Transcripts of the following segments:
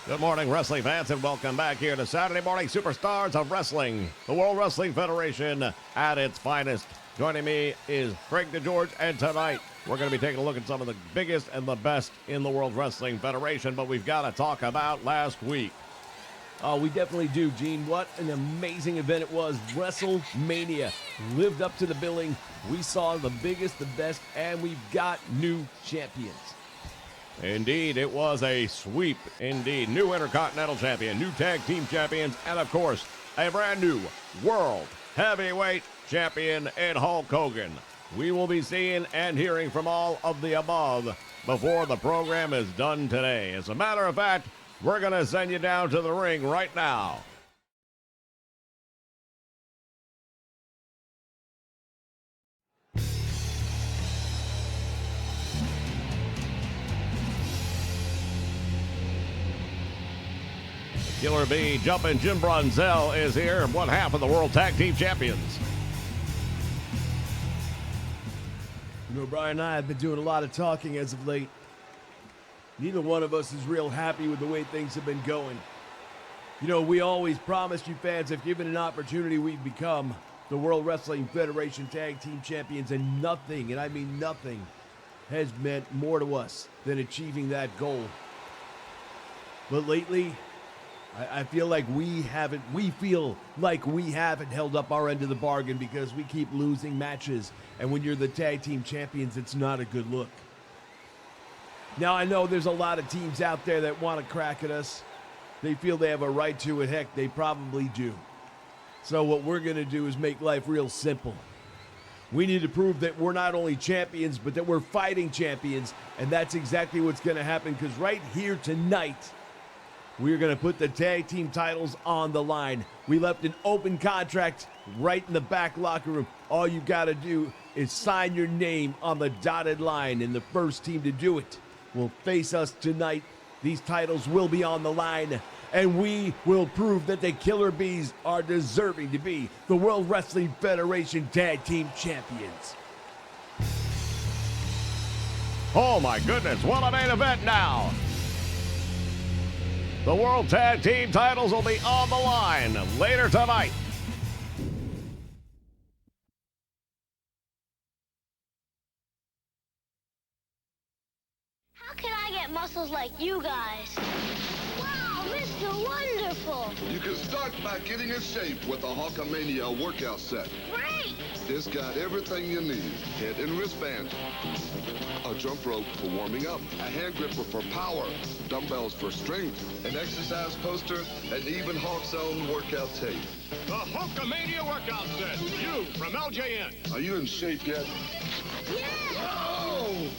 Good morning, wrestling fans, and welcome back here to Saturday Morning Superstars of Wrestling, the World Wrestling Federation at its finest. Joining me is Craig DeGeorge, and tonight we're going to be taking a look at some of the biggest and the best in the World Wrestling Federation, but we've got to talk about last week. Oh, we definitely do, Gene. What an amazing event it was. WrestleMania lived up to the billing. We saw the biggest, the best, and we've got new champions. Indeed, it was a sweep. Indeed, new Intercontinental Champion, new Tag Team Champions, and of course, a brand new World Heavyweight Champion in Hulk Hogan. We will be seeing and hearing from all of the above before the program is done today. As a matter of fact, we're going to send you down to the ring right now. Killer B, Jumpin' Jim Brunzell is here, one half of the World Tag Team Champions. You know, Brian and I have been doing a lot of talking as of late. Neither one of us is real happy with the way things have been going. You know, we always promised you fans, if given an opportunity, we'd become the World Wrestling Federation Tag Team Champions, and nothing, and I mean nothing, has meant more to us than achieving that goal. But lately, I feel like we feel like we haven't held up our end of the bargain because we keep losing matches. And when you're the tag team champions, it's not a good look. Now, I know there's a lot of teams out there that want to crack at us. They feel they have a right to it. Heck, they probably do. So what we're going to do is make life real simple. We need to prove that we're not only champions, but that we're fighting champions. And that's exactly what's going to happen, because right here tonight, we're going to put the tag team titles on the line. We left an open contract right in the back locker room. All you got to do is sign your name on the dotted line, and the first team to do it will face us tonight. These titles will be on the line, and we will prove that the Killer Bees are deserving to be the World Wrestling Federation Tag Team Champions. Oh my goodness, what a main event now! The World Tag Team titles will be on the line later tonight. How can I get muscles like you guys? Wow, Mr. Wonderful! You can start by getting in shape with the Hulkamania workout set. Great! It's got everything you need. Head and wristband, a jump rope for warming up, a hand gripper for power, dumbbells for strength, an exercise poster, and even Hulk's own workout tape. The Hulkamania workout set. You from LJN. Are you in shape yet? Yeah! Oh!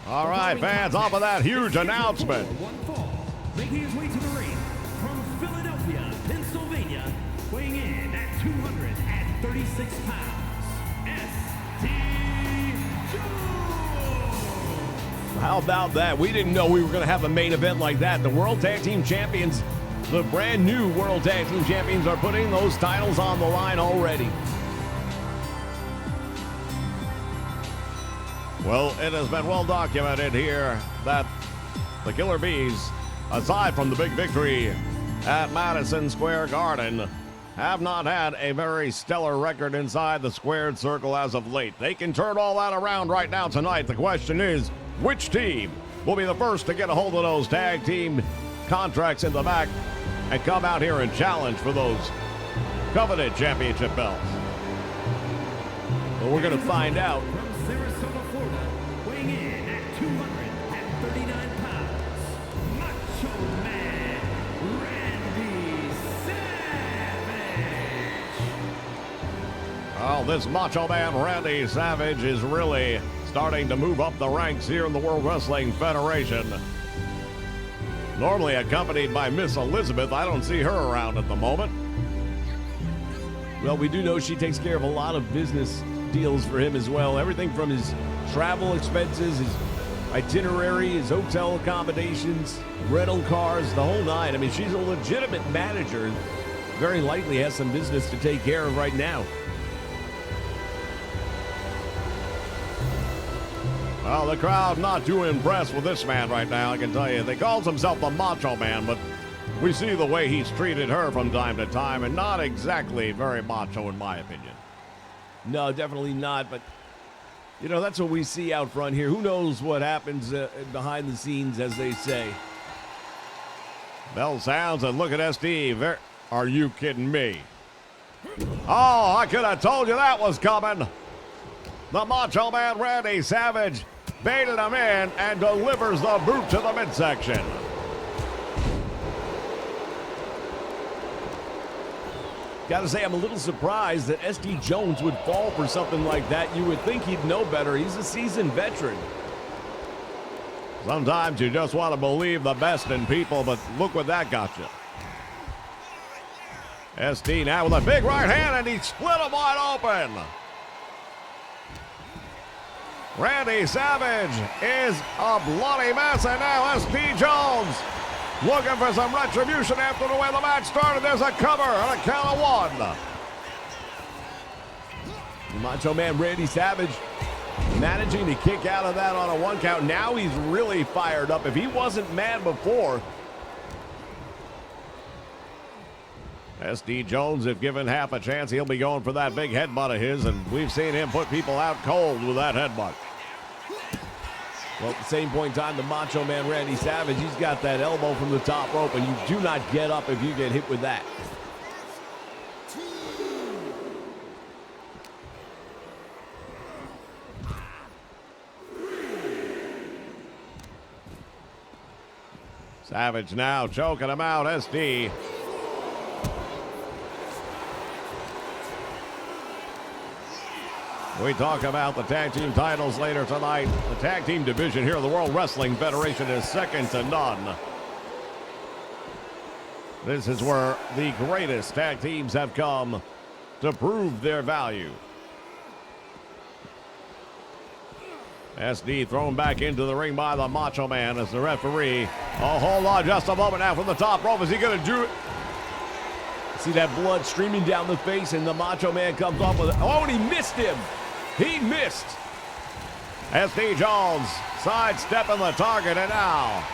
All right, fans, off of that huge announcement. One fall, making his way to the ring from Philadelphia, Pennsylvania, weighing in at 236 pounds, S.T. Jones. How about that? We didn't know we were going to have a main event like that. The World Tag Team Champions, the brand new World Tag Team Champions, are putting those titles on the line already. Well, it has been well documented here that the Killer Bees, aside from the big victory at Madison Square Garden, have not had a very stellar record inside the squared circle as of late. They can turn all that around right now tonight. The question is, which team will be the first to get a hold of those tag team contracts in the back and come out here and challenge for those coveted championship belts? Well, we're going to find out. From Sarasota, Florida, weighing in at 239 pounds, Macho Man Randy Savage. Well, this Macho Man Randy Savage is really starting to move up the ranks here in the World Wrestling Federation. Normally accompanied by Miss Elizabeth, I don't see her around at the moment. Well, we do know she takes care of a lot of business deals for him as well. Everything from his travel expenses, his itinerary, his hotel accommodations, rental cars, the whole nine. I mean, she's a legitimate manager. Very likely has some business to take care of right now. Well, the crowd not too impressed with this man right now, I can tell you. They calls himself the Macho Man, but we see the way he's treated her from time to time, and not exactly very macho in my opinion. No, definitely not, but, you know, that's what we see out front here. Who knows what happens behind the scenes, as they say. Bell sounds, and look at SD. Are you kidding me? Oh, I could have told you that was coming. The Macho Man Randy Savage baited him in and delivers the boot to the midsection. Gotta say, I'm a little surprised that SD Jones would fall for something like that. You would think he'd know better. He's a seasoned veteran. Sometimes you just want to believe the best in people, but look what that got you. SD now with a big right hand, and he split him wide open. Randy Savage is a bloody mess, and now SD Jones looking for some retribution after the way the match started. There's a cover and a count of one. Macho Man Randy Savage managing to kick out of that on a 1 count. Now he's really fired up. If he wasn't mad before. SD Jones, if given half a chance, he'll be going for that big headbutt of his, and we've seen him put people out cold with that headbutt. Well, at the same point in time, the Macho Man Randy Savage, he's got that elbow from the top rope, and you do not get up if you get hit with that. Savage now choking him out, SD. We talk about the tag team titles later tonight. The tag team division here of the World Wrestling Federation is second to none. This is where the greatest tag teams have come to prove their value. SD thrown back into the ring by the Macho Man as the referee. Oh, hold on just a moment now from the top rope. Is he going to do it? See that blood streaming down the face, and the Macho Man comes off with it. Oh, and he missed him. He missed. SD Jones sidestepping the target, and now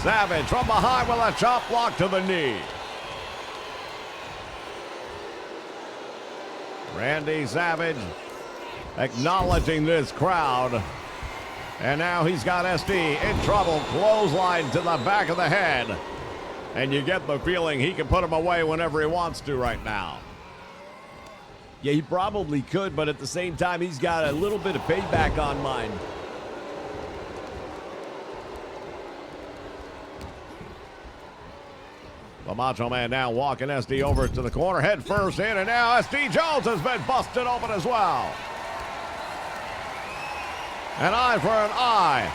Savage from behind with a chop block to the knee. Randy Savage acknowledging this crowd, and now he's got SD in trouble. Clothesline to the back of the head, and you get the feeling he can put him away whenever he wants to right now. Yeah, he probably could, but at the same time, he's got a little bit of payback on mind. The Macho Man now walking SD over to the corner, head first in, and now SD Jones has been busted open as well. An eye for an eye.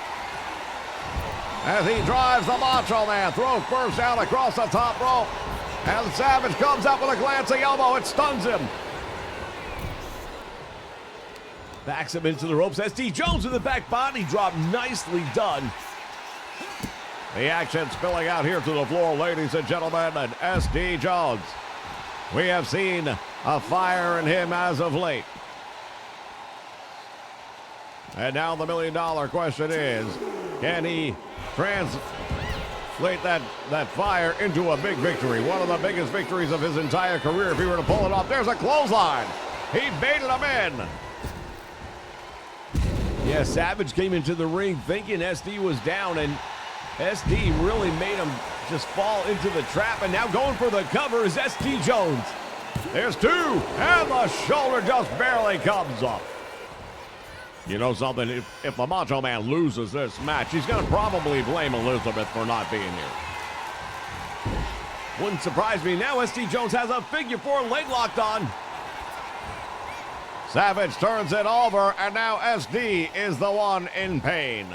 As he drives the Macho Man, throws first down across the top rope. And Savage comes up with a glancing elbow. It stuns him. Backs him into the ropes. SD Jones with the back body drop. Nicely done. The action spilling out here to the floor, ladies and gentlemen. And SD Jones, we have seen a fire in him as of late. And now the $1 million question is, can he translate that fire into a big victory? One of the biggest victories of his entire career if he were to pull it off. There's a clothesline. He baited him in. Yeah, Savage came into the ring thinking SD was down, and SD really made him just fall into the trap, and now going for the cover is SD Jones. There's two, and the shoulder just barely comes up. You know something, if the Macho Man loses this match, he's going to probably blame Elizabeth for not being here. Wouldn't surprise me. Now SD Jones has a figure 4 leg locked on. Savage turns it over, and now SD is the one in pain.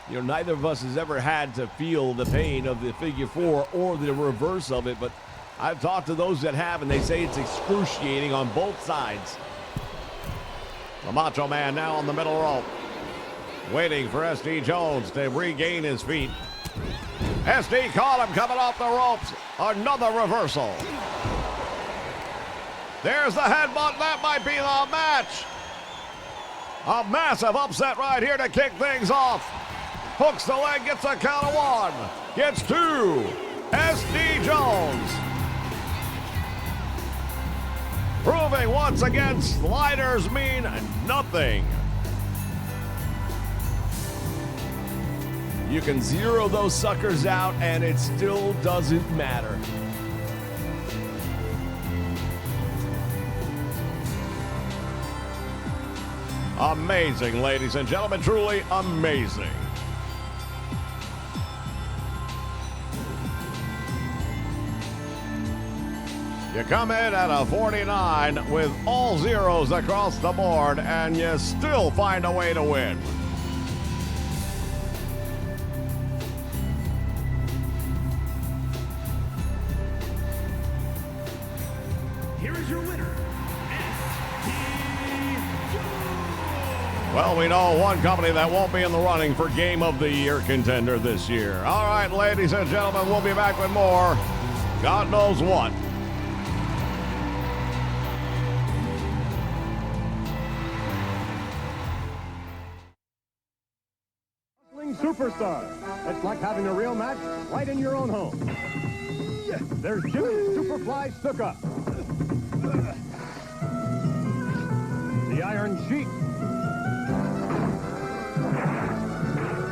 You know, neither of us has ever had to feel the pain of the figure 4 or the reverse of it, but I've talked to those that have, and they say it's excruciating on both sides. The Macho Man now on the middle rope, waiting for SD Jones to regain his feet. SD caught him coming off the ropes. Another reversal. There's the headbutt. That might be the match. A massive upset right here to kick things off. Hooks the leg, gets a count of 1. Gets 2. SD Jones. Proving once again sliders mean nothing. You can zero those suckers out and it still doesn't matter. Amazing, ladies and gentlemen, truly amazing. You come in at a 49 with all zeros across the board, and you still find a way to win. Here is your winner, Well, we know one company that won't be in the running for Game of the Year contender this year. All right, ladies and gentlemen, we'll be back with more. God knows what. Superstar. It's like having a real match right in your own home. There's Jimmy Superfly Snuka. The Iron Sheik.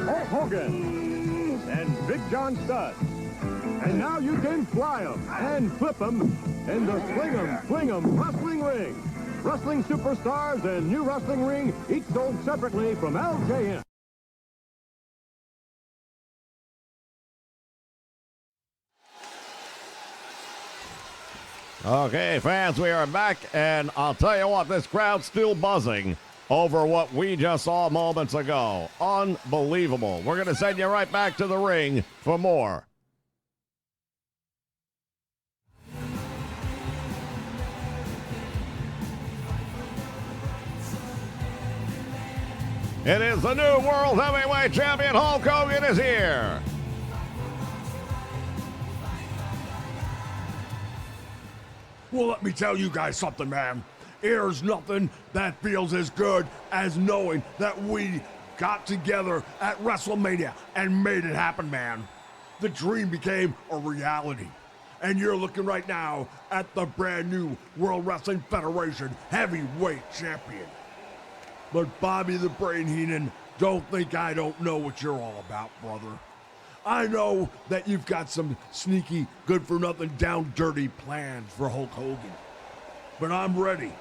Hulk Hogan. And Big John Studd. And now you can fly them and flip them in the Sling 'em Wrestling Ring. Wrestling Superstars and New Wrestling Ring, each sold separately from LJN. Okay, fans, we are back, and I'll tell you what, this crowd's still buzzing over what we just saw moments ago. Unbelievable. We're going to send you right back to the ring for more. It is the new World Heavyweight Champion. Hulk Hogan is here. Well, let me tell you guys something, man. There's nothing that feels as good as knowing that we got together at WrestleMania and made it happen, man. The dream became a reality. And you're looking right now at the brand new World Wrestling Federation Heavyweight Champion. But Bobby the Brain Heenan, don't think I don't know what you're all about, brother. I know that you've got some sneaky, good-for-nothing, down-dirty plans for Hulk Hogan. But I'm ready.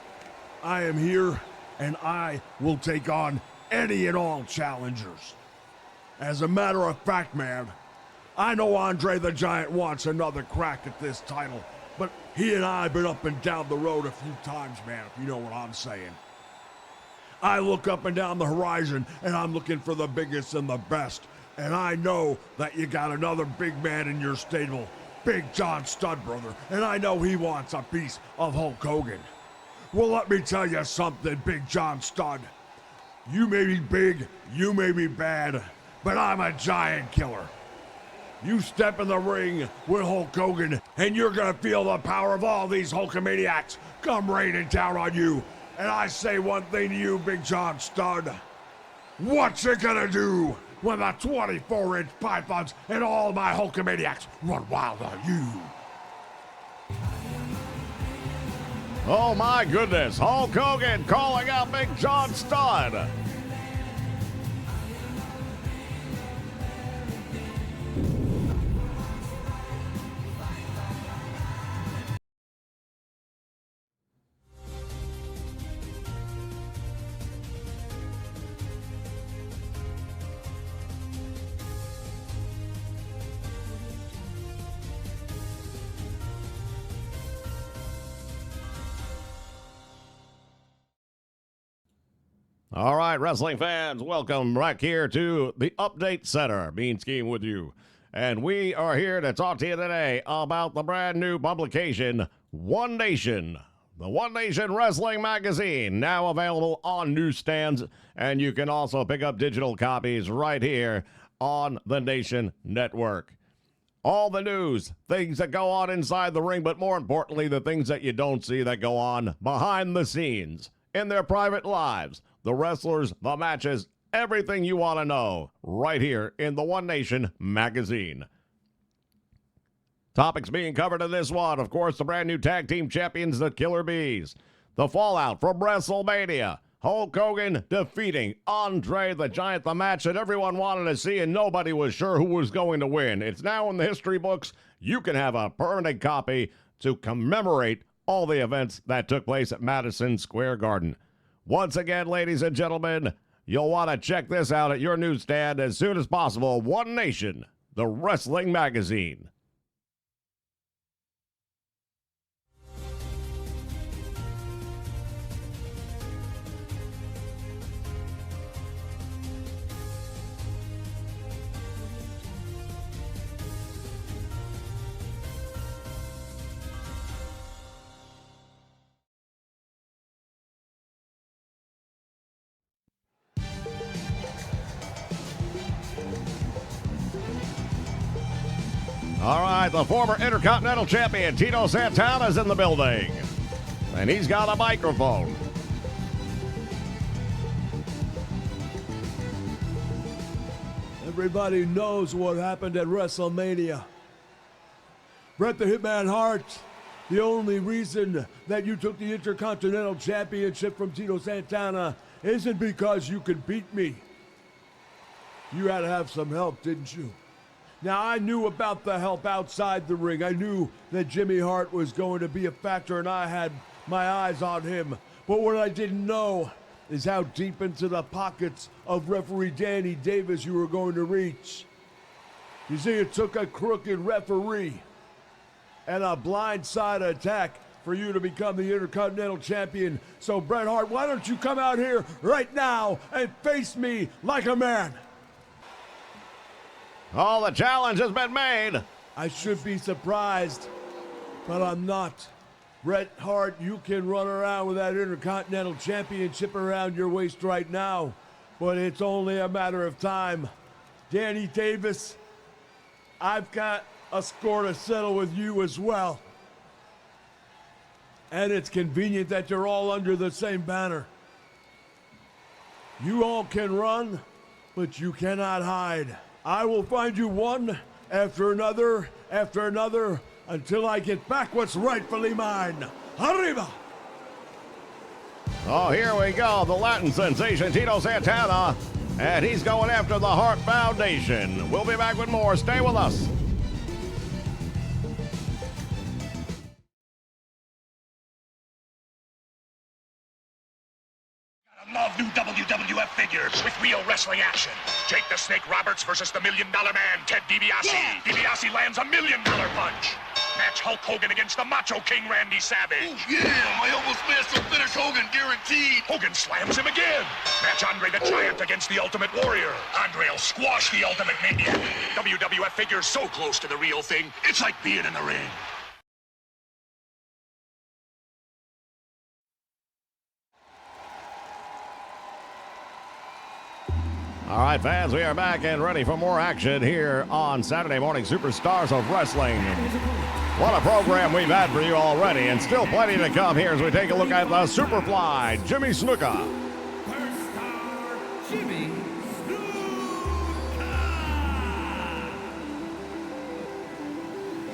I am here, and I will take on any and all challengers. As a matter of fact, man, I know Andre the Giant wants another crack at this title, but he and I have been up and down the road a few times, man, if you know what I'm saying. I look up and down the horizon, and I'm looking for the biggest and the best. And I know that you got another big man in your stable, Big John Studd, brother. And I know he wants a piece of Hulk Hogan. Well, let me tell you something, Big John Studd. You may be big, you may be bad, but I'm a giant killer. You step in the ring with Hulk Hogan, and you're gonna feel the power of all these Hulkamaniacs come raining down on you. And I say one thing to you, Big John Studd. What you gonna do when the 24-inch pythons and all my Hulkamaniacs run wild on you? Oh my goodness, Hulk Hogan calling out Big John Studd. All right, wrestling fans, welcome back here to the Update Center. Mean Scheme with you. And we are here to talk to you today about the brand new publication, One Nation. The One Nation Wrestling Magazine, now available on newsstands, and you can also pick up digital copies right here on the Nation Network. All the news, things that go on inside the ring, but more importantly, the things that you don't see that go on behind the scenes, in their private lives, the wrestlers, the matches, everything you want to know, right here in the One Nation magazine. Topics being covered in this one, of course, the brand new tag team champions, the Killer Bees. The fallout from WrestleMania. Hulk Hogan defeating Andre the Giant, the match that everyone wanted to see and nobody was sure who was going to win. It's now in the history books. You can have a permanent copy to commemorate all the events that took place at Madison Square Garden. Once again, ladies and gentlemen, you'll want to check this out at your newsstand as soon as possible. One Nation, the wrestling magazine. All right, the former Intercontinental Champion, Tito Santana, is in the building. And he's got a microphone. Everybody knows what happened at WrestleMania. Bret the Hitman Hart, the only reason that you took the Intercontinental Championship from Tito Santana isn't because you could beat me. You had to have some help, didn't you? Now, I knew about the help outside the ring. I knew that Jimmy Hart was going to be a factor, and I had my eyes on him. But what I didn't know is how deep into the pockets of referee Danny Davis you were going to reach. You see, it took a crooked referee and a blindside attack for you to become the Intercontinental Champion. So, Bret Hart, why don't you come out here right now and face me like a man? Oh, the challenge has been made. I should be surprised, but I'm not. Bret Hart, you can run around with that Intercontinental Championship around your waist right now, but it's only a matter of time. Danny Davis, I've got a score to settle with you as well. And it's convenient that you're all under the same banner. You all can run, but you cannot hide. I will find you one after another, until I get back what's rightfully mine. Arriba! Oh, here we go. The Latin sensation, Tito Santana. And he's going after the Hart Foundation. We'll be back with more. Stay with us. Love new WWF figures with real wrestling action. Jake the Snake Roberts versus the $1 Million Man, Ted DiBiase. Yeah. DiBiase lands a $1 Million punch. Match Hulk Hogan against the Macho King Randy Savage. Oh, yeah, I almost missed the finish Hogan guaranteed. Hogan slams him again. Match Andre the Giant against the Ultimate Warrior. Andre will squash the Ultimate Maniac. WWF figures so close to the real thing, it's like being in the ring. All right, fans, we are back and ready for more action here on Saturday Morning Superstars of Wrestling. What a program we've had for you already, and still plenty to come here as we take a look at the Superfly, Jimmy Snuka. First star, Jimmy Snuka.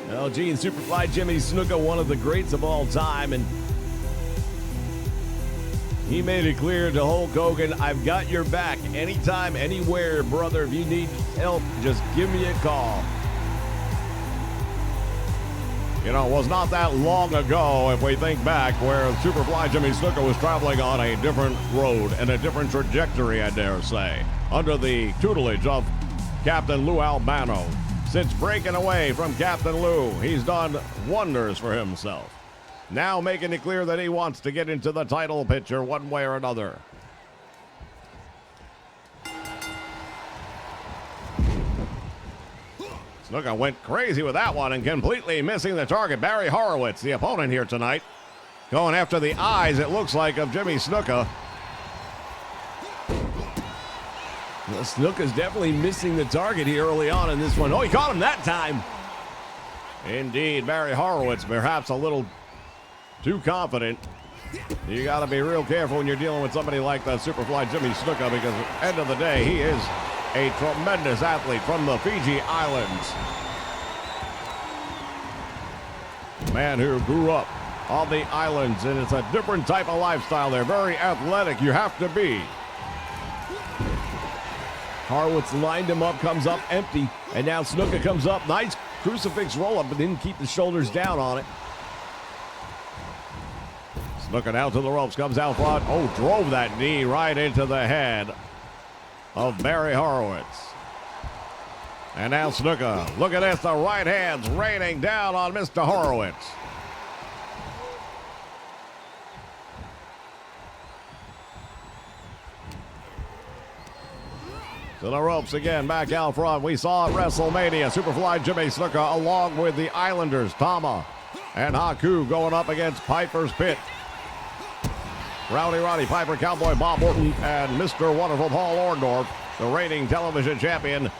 Well, Gene Superfly Jimmy Snuka, one of the greats of all time, and he made it clear to Hulk Hogan, I've got your back anytime, anywhere, brother. If you need help, just give me a call. You know, it was not that long ago, if we think back, where Superfly Jimmy Snuka was traveling on a different road and a different trajectory, I dare say, under the tutelage of Captain Lou Albano. Since breaking away from Captain Lou, he's done wonders for himself. Now making it clear that he wants to get into the title picture one way or another. Snuka went crazy with that one and completely missing the target. Barry Horowitz, the opponent here tonight, going after the eyes, it looks like, of Jimmy Snuka. Well, Snuka's definitely missing the target here early on in this one. Oh, he caught him that time. Indeed, Barry Horowitz, perhaps a little too confident. You got to be real careful when you're dealing with somebody like the Superfly Jimmy Snuka, because at the end of the day, he is a tremendous athlete from the Fiji Islands. Man who grew up on the islands, and it's a different type of lifestyle. They're very athletic. You have to be. Horowitz lined him up, comes up empty, and now Snuka comes up. Nice crucifix roll-up, but didn't keep the shoulders down on it. Snuka down to the ropes, comes out front. Oh, drove that knee right into the head of Barry Horowitz. And now Snuka, look at this, the right hand's raining down on Mr. Horowitz. To the ropes again, back out front. We saw at WrestleMania, Superfly Jimmy Snuka along with the Islanders, Tama and Haku, going up against Piper's Pit. Rowdy Roddy Piper, Cowboy Bob Orton, and Mr. Wonderful Paul Orndorff, the reigning television champion.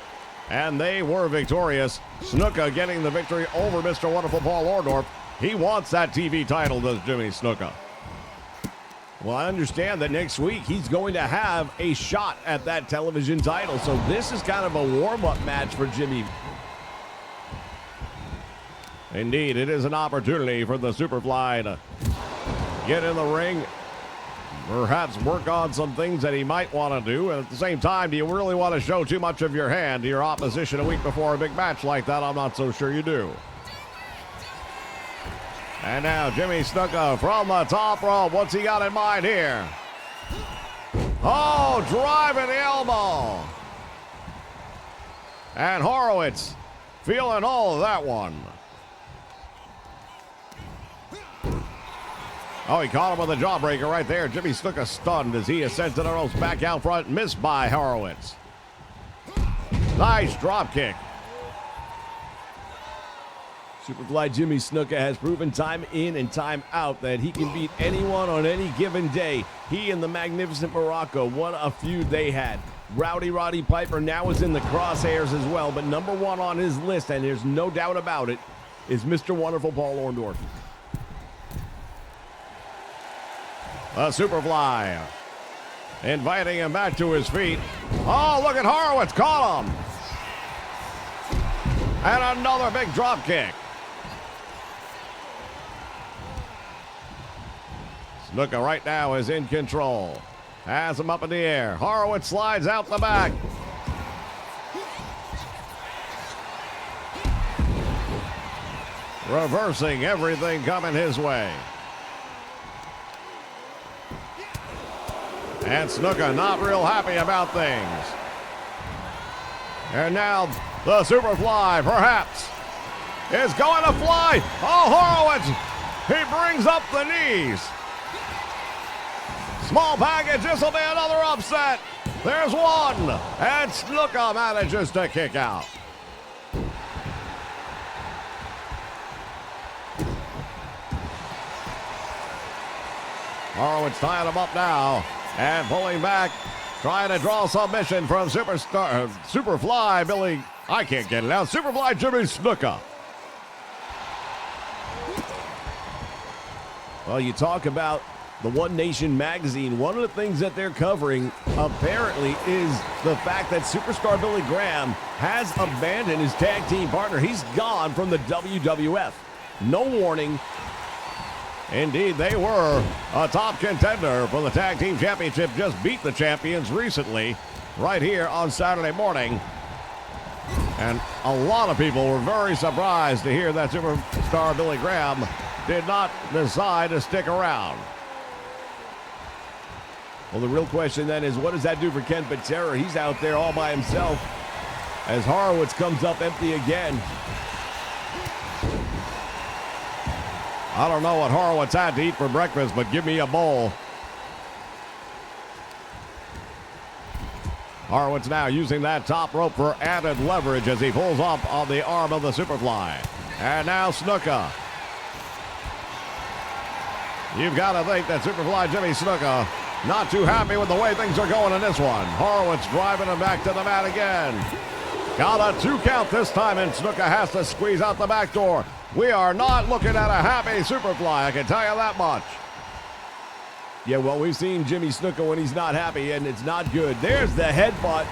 And they were victorious. Snuka getting the victory over Mr. Wonderful Paul Orndorff. He wants that TV title, does Jimmy Snuka. Well, I understand that next week he's going to have a shot at that television title. So this is kind of a warm-up match for Jimmy. Indeed, it is an opportunity for the Superfly to get in the ring, perhaps work on some things that he might want to do. And at the same time, do you really want to show too much of your hand to your opposition a week before a big match like that? I'm not so sure you do. And now Jimmy Snuka from the top rope. What's he got in mind here? Oh, driving the elbow. And Horowitz feeling all of that one. Oh, he caught him with a jawbreaker right there. Jimmy Snuka stunned as he ascends to the ropes. Back out front, missed by Horowitz. Nice drop kick. Superfly Jimmy Snuka has proven time in and time out that he can beat anyone on any given day. He and the Magnificent Morocco, what a feud they had. Rowdy Roddy Piper now is in the crosshairs as well, but number one on his list, and there's no doubt about it, is Mr. Wonderful Paul Orndorff. The Superfly inviting him back to his feet. Oh, look at Horowitz, caught him. And another big drop kick. Snuka right now is in control. Has him up in the air. Horowitz slides out the back. Reversing everything coming his way. And Snuka not real happy about things. And now the Superfly, perhaps, is going to fly. Oh, Horowitz, he brings up the knees. Small package, this will be another upset. There's one, and Snuka manages to kick out. Horowitz tying him up now and pulling back, trying to draw submission from Superfly Billy. I can't get it out. Superfly Jimmy Snuka. Well, you talk about the One Nation magazine. One of the things that they're covering, apparently, is the fact that Superstar Billy Graham has abandoned his tag team partner. He's gone from the WWF. No warning. Indeed, they were a top contender for the Tag Team Championship. Just beat the champions recently right here on Saturday morning. And a lot of people were very surprised to hear that Superstar Billy Graham did not decide to stick around. Well, the real question then is, what does that do for Ken Patera? He's out there all by himself as Horowitz comes up empty again. I don't know what Horowitz had to eat for breakfast, but give me a bowl. Horowitz now using that top rope for added leverage as he pulls up on the arm of the Superfly. And now Snuka. You've got to think that Superfly Jimmy Snuka not too happy with the way things are going in this one. Horowitz driving him back to the mat again. Got a 2 count this time, and Snuka has to squeeze out the back door. We are not looking at a happy Superfly, I can tell you that much. Yeah, well, we've seen Jimmy Snuka when he's not happy, and it's not good. There's the headbutt.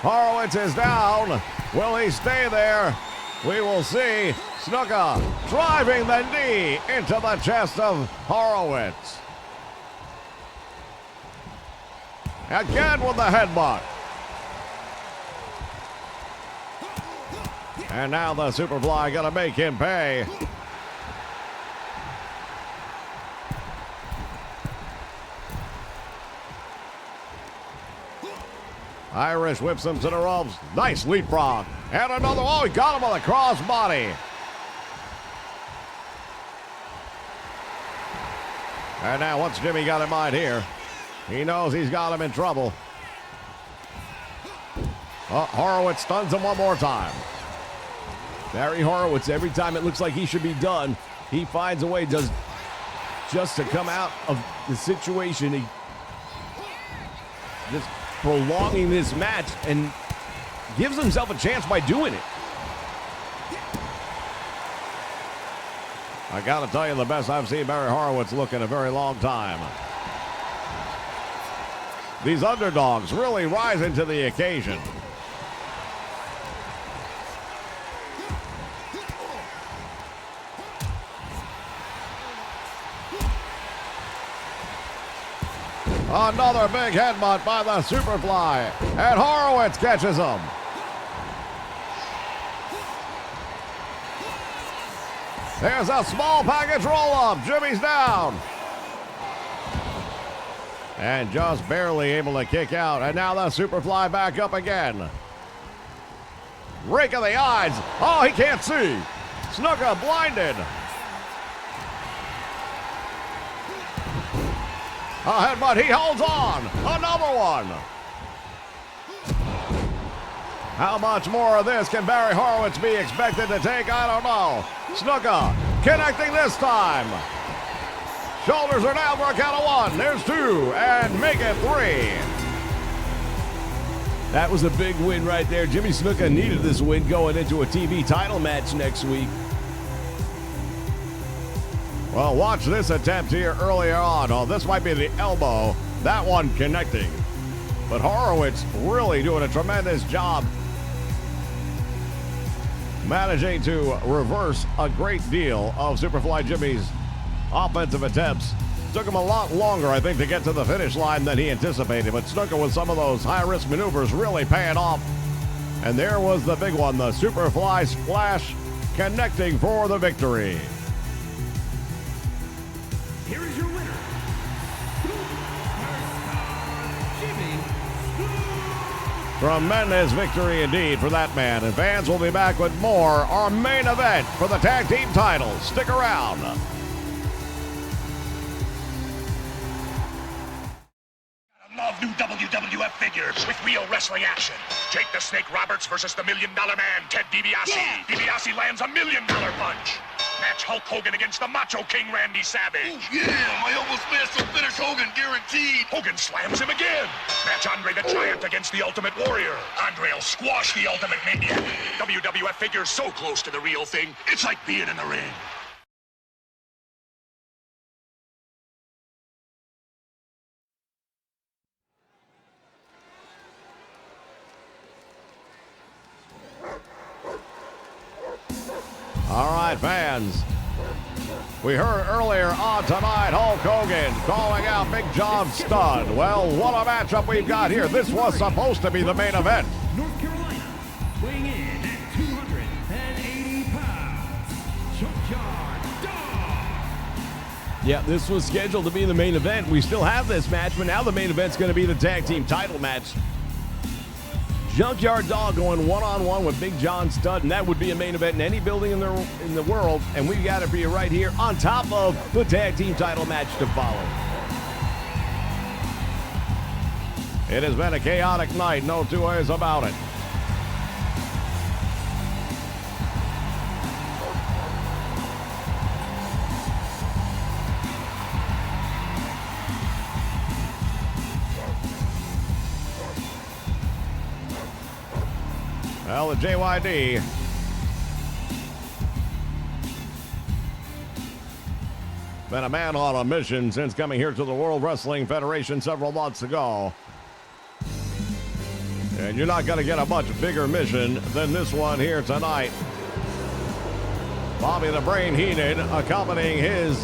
Horowitz is down. Will he stay there? We will see. Snuka driving the knee into the chest of Horowitz. Again with the headbutt. And now the Superfly gonna make him pay. Irish whips him to the ropes. Nice leapfrog. And another. Oh, he got him on the crossbody. And now once Jimmy got in mind here, he knows he's got him in trouble. Horowitz stuns him one more time. Barry Horowitz, every time it looks like he should be done, he finds a way just to come out of the situation. He just prolonging this match and gives himself a chance by doing it. I gotta tell you, the best I've seen Barry Horowitz look in a very long time. These underdogs really rising to the occasion. Another big headbutt by the Superfly, and Horowitz catches him. There's a small package roll-up. Jimmy's down. And just barely able to kick out, and now the Superfly back up again. Rake of the eyes. Oh, he can't see. Snuka blinded. A headbutt, he holds on. Another one. How much more of this can Barry Horowitz be expected to take? I don't know. Snuka connecting this time. Shoulders are down for a count of 1. There's 2, and make it 3. That was a big win right there. Jimmy Snuka needed this win going into a TV title match next week. Well, watch this attempt here earlier on. Oh, this might be the elbow. That one connecting. But Horowitz really doing a tremendous job managing to reverse a great deal of Superfly Jimmy's offensive attempts. Took him a lot longer, I think, to get to the finish line than he anticipated. But Snuka with some of those high-risk maneuvers really paying off. And there was the big one, the Superfly splash connecting for the victory. Here is your winner, Jimmy Snuka. Tremendous victory indeed for that man. And fans will be back with more. Our main event for the tag team titles. Stick around. Love new WWF figures with real wrestling action. Jake the Snake Roberts versus the $1 Million Man, Ted DiBiase. Yeah. DiBiase lands a $1 Million punch. Match Hulk Hogan against the Macho King Randy Savage. Ooh, yeah, my almost master finish Hogan guaranteed. Hogan slams him again. Match Andre the Giant against the Ultimate Warrior. Andre will squash the Ultimate Maniac. WWF figures so close to the real thing, it's like being in the ring. All right, fans. We heard earlier on tonight Hulk Hogan calling out Big John Studd. Well, what a matchup we've got here. This was supposed to be the main event. North Carolina, weighing in at 280 pounds, Junkyard Dog. Yeah, this was scheduled to be the main event. We still have this match, but now the main event's going to be the tag team title match. Junkyard Dog going one-on-one with Big John Studd, and that would be a main event in any building in the world, and we've got it for you right here on top of the tag team title match to follow. It has been a chaotic night, no two ways about it. Well, the JYD been a man on a mission since coming here to the World Wrestling Federation several months ago. And you're not going to get a much bigger mission than this one here tonight. Bobby the Brain Heenan accompanying his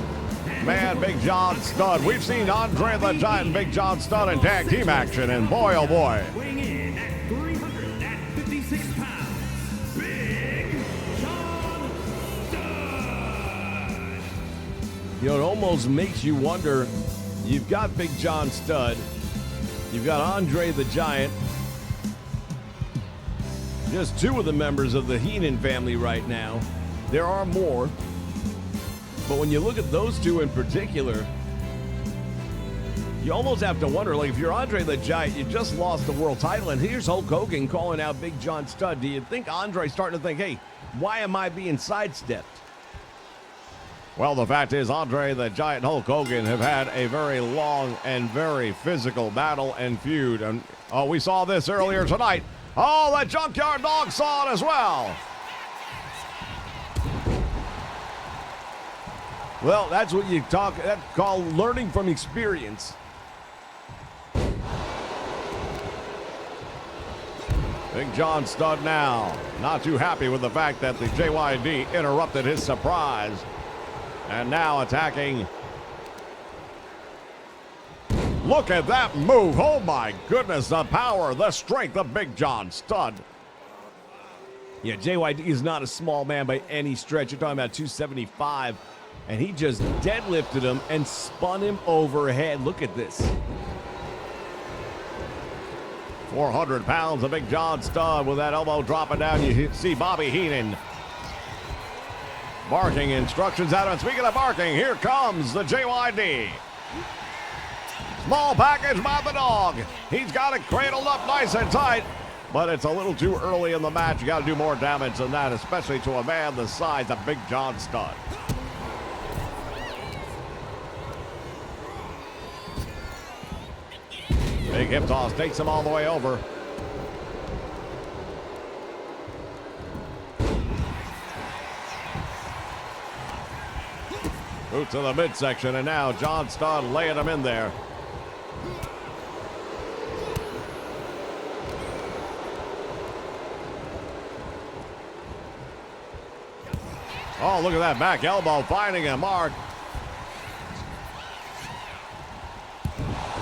man, Big John Studd. We've seen Andre the Giant and Big John Studd in tag team action, and boy, oh boy. Weighing in at 356 pounds, Big John Studd. You know, it almost makes you wonder. You've got Big John Studd. You've got Andre the Giant. Just two of the members of the Heenan family right now. There are more. But when you look at those two in particular, you almost have to wonder, like, if you're Andre the Giant, you just lost the world title, and here's Hulk Hogan calling out Big John Studd. Do you think Andre's starting to think, hey, why am I being sidestepped? Well, the fact is, Andre the Giant and Hulk Hogan have had a very long and very physical battle and feud. And we saw this earlier tonight. Oh, the Junkyard Dog saw it as well. Well, that's what you call learning from experience. Big John Studd now not too happy with the fact that the JYD interrupted his surprise. And now attacking. Look at that move. Oh my goodness, the power, the strength of Big John Studd. Yeah, JYD is not a small man by any stretch. You're talking about 275. And he just deadlifted him and spun him overhead. Look at this. 400 pounds of Big John Studd with that elbow dropping down. You see Bobby Heenan barking instructions at him. And speaking of barking, here comes the JYD. Small package by the dog. He's got it cradled up nice and tight, but it's a little too early in the match. You got to do more damage than that, especially to a man the size of Big John Studd. Big hip toss takes him all the way over. Boot to the midsection, and now John Studd laying him in there. Oh, look at that back elbow finding a mark.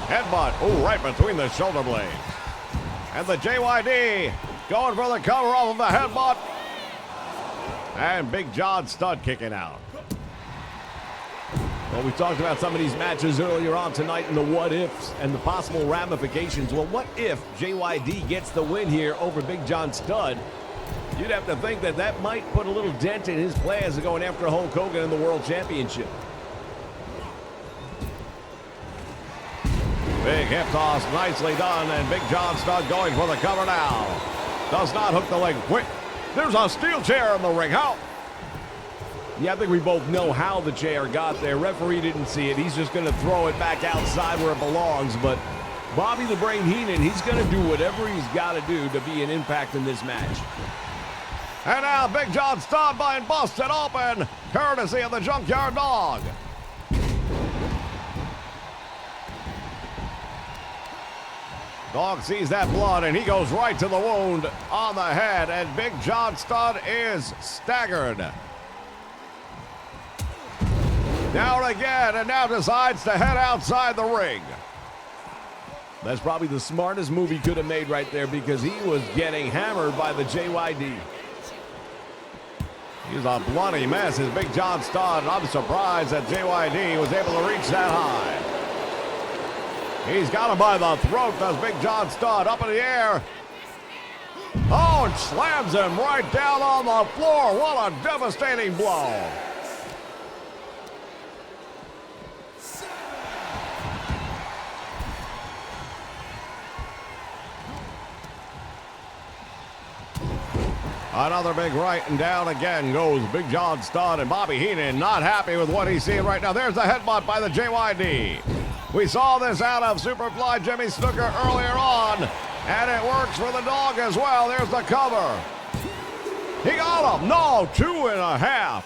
Headbutt, oh, right between the shoulder blades. And the JYD going for the cover off of the headbutt. And Big John Studd kicking out. Well, we talked about some of these matches earlier on tonight and the what-ifs and the possible ramifications. Well, what if JYD gets the win here over Big John Studd? You'd have to think that that might put a little dent in his plans of going after Hulk Hogan in the World Championship. Big hip toss, nicely done, and Big John Studd going for the cover now. Does not hook the leg. Wait, there's a steel chair in the ring. How? Yeah, I think we both know how the chair got there. Referee didn't see it. He's just going to throw it back outside where it belongs. But Bobby the Brain Heenan, he's going to do whatever he's got to do to be an impact in this match. And now Big John Studd being busted open, courtesy of the Junkyard Dog. Dog sees that blood, and he goes right to the wound on the head, and Big John Studd is staggered. Down again, and now decides to head outside the ring. That's probably the smartest move he could have made right there, because he was getting hammered by the JYD. He's a bloody mess, is Big John Studd. I'm surprised that JYD was able to reach that high. He's got him by the throat, does Big John Studd, up in the air. Oh, and slams him right down on the floor. What a devastating blow. Another big right, and down again goes Big John Studd, and Bobby Heenan not happy with what he's seeing right now. There's the headbutt by the JYD. We saw this out of Superfly Jimmy Snuka earlier on, and it works for the dog as well. There's the cover. He got him. No, 2.5.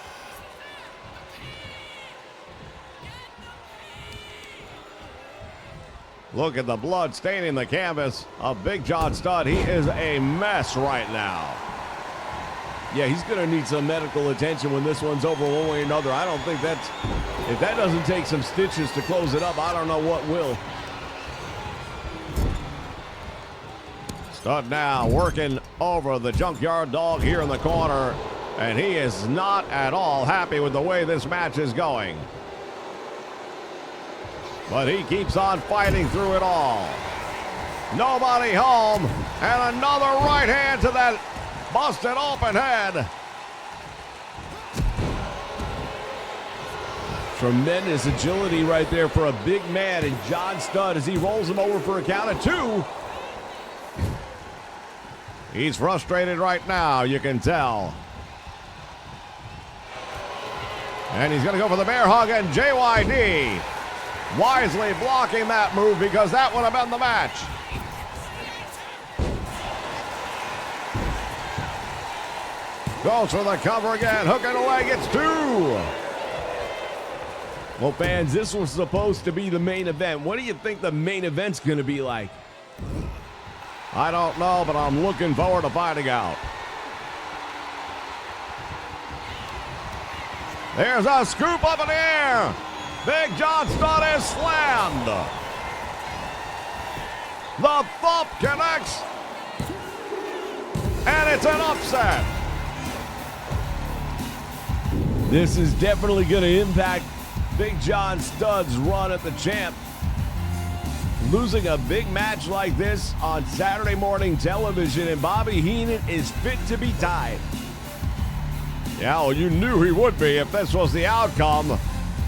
Look at the blood staining the canvas of Big John Studd. He is a mess right now. Yeah, he's going to need some medical attention when this one's over one way or another. I don't think that's... If that doesn't take some stitches to close it up, I don't know what will. Studd now working over the Junkyard Dog here in the corner, and he is not at all happy with the way this match is going. But he keeps on fighting through it all. Nobody home, and another right hand to that busted open head. Tremendous agility right there for a big man, and John Studd as he rolls him over for a count of 2. He's frustrated right now, you can tell. And he's going to go for the bear hug, and JYD wisely blocking that move because that would have been the match. Goes for the cover again, hooking away, gets 2. Well, fans, this was supposed to be the main event. What do you think the main event's going to be like? I don't know, but I'm looking forward to finding out. There's a scoop up in the air. Big John Studd is slammed. The thump connects. And it's an upset. This is definitely going to impact Big John Studd's run at the champ. Losing a big match like this on Saturday morning television, and Bobby Heenan is fit to be tied. Yeah, well, you knew he would be if this was the outcome.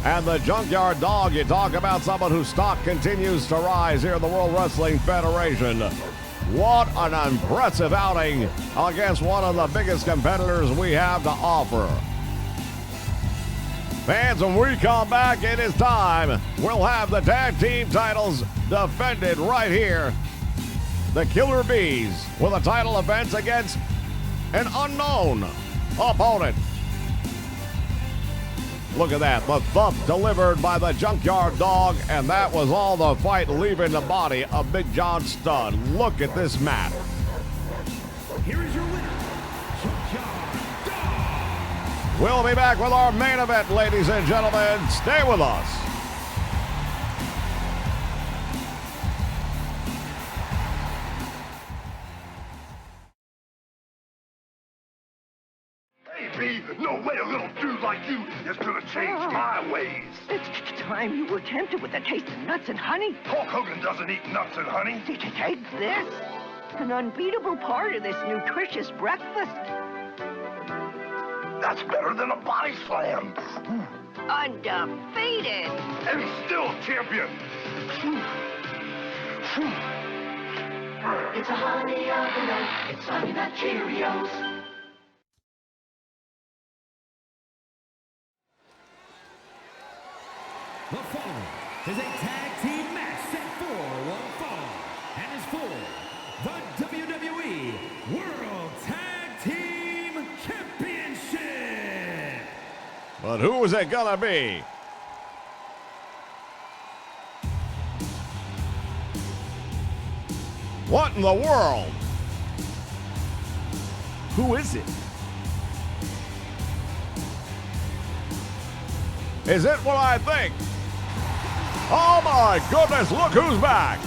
And the Junkyard Dog, you talk about someone whose stock continues to rise here in the World Wrestling Federation. What an impressive outing against one of the biggest competitors we have to offer. Fans, when we come back, it is time. We'll have the tag team titles defended right here. The Killer Bees with a title defense against an unknown opponent. Look at that, the thump delivered by the Junkyard Dog, and that was all the fight leaving the body of Big John Studd. Look at this match. Here is your winner, Junkyard Dog. We'll be back with our main event, ladies and gentlemen. Stay with us. Baby, no way a little dude like you is gonna change my ways. It's time you were tempted with a taste of nuts and honey. Hulk Hogan doesn't eat nuts and honey. Take this. An unbeatable part of this nutritious breakfast. That's better than a body slam. Undefeated. And still champion. It's a honey of the nut. It's Honey Nut Cheerios. The following is a tag team match set for one fall and is for the WWE World Tag Team Championship. But who is it gonna be? What in the world? Who is it? Is it what I think? Oh my goodness, look who's back.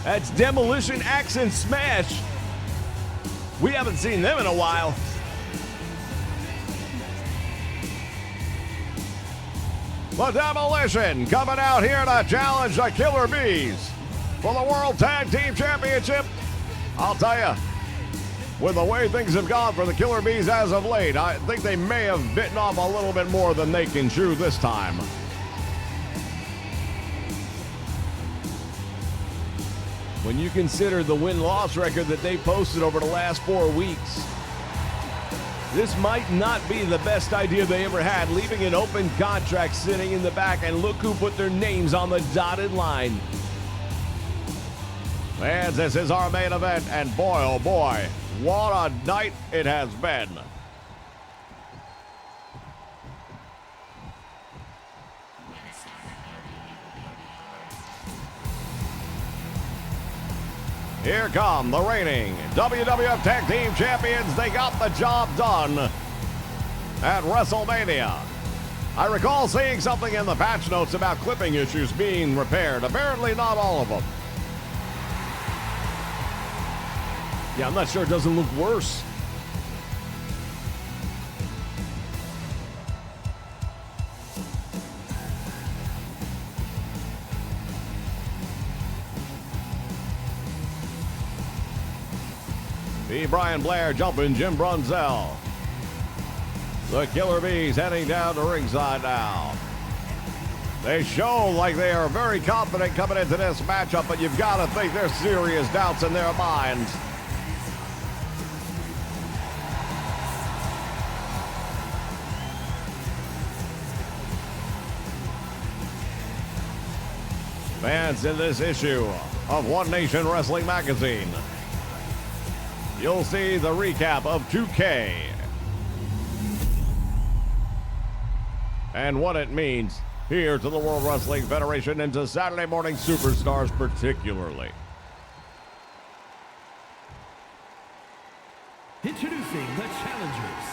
That's Demolition Axe and Smash. We haven't seen them in a while. The Demolition coming out here to challenge the Killer Bees for the World Tag Team Championship. I'll tell you, with the way things have gone for the Killer Bees as of late, I think they may have bitten off a little bit more than they can chew this time. When you consider the win-loss record that they posted over the last 4 weeks, This might not be the best idea they ever had, leaving an open contract sitting in the back, and look who put their names on the dotted line. Fans, this is our main event, and boy, oh boy, what a night it has been. Here come the reigning WWF Tag Team Champions. They got the job done at WrestleMania. I recall seeing something in the patch notes about clipping issues being repaired. Apparently not all of them. Yeah, I'm not sure it doesn't look worse. B. Brian Blair jumping Jim Brunzell. The Killer Bees heading down to ringside now. They show like they are very confident coming into this matchup, but you've got to think there's serious doubts in their minds. Fans, in this issue of One Nation Wrestling Magazine, you'll see the recap of 2K and what it means here to the World Wrestling Federation and to Saturday Morning Superstars particularly. Introducing the challengers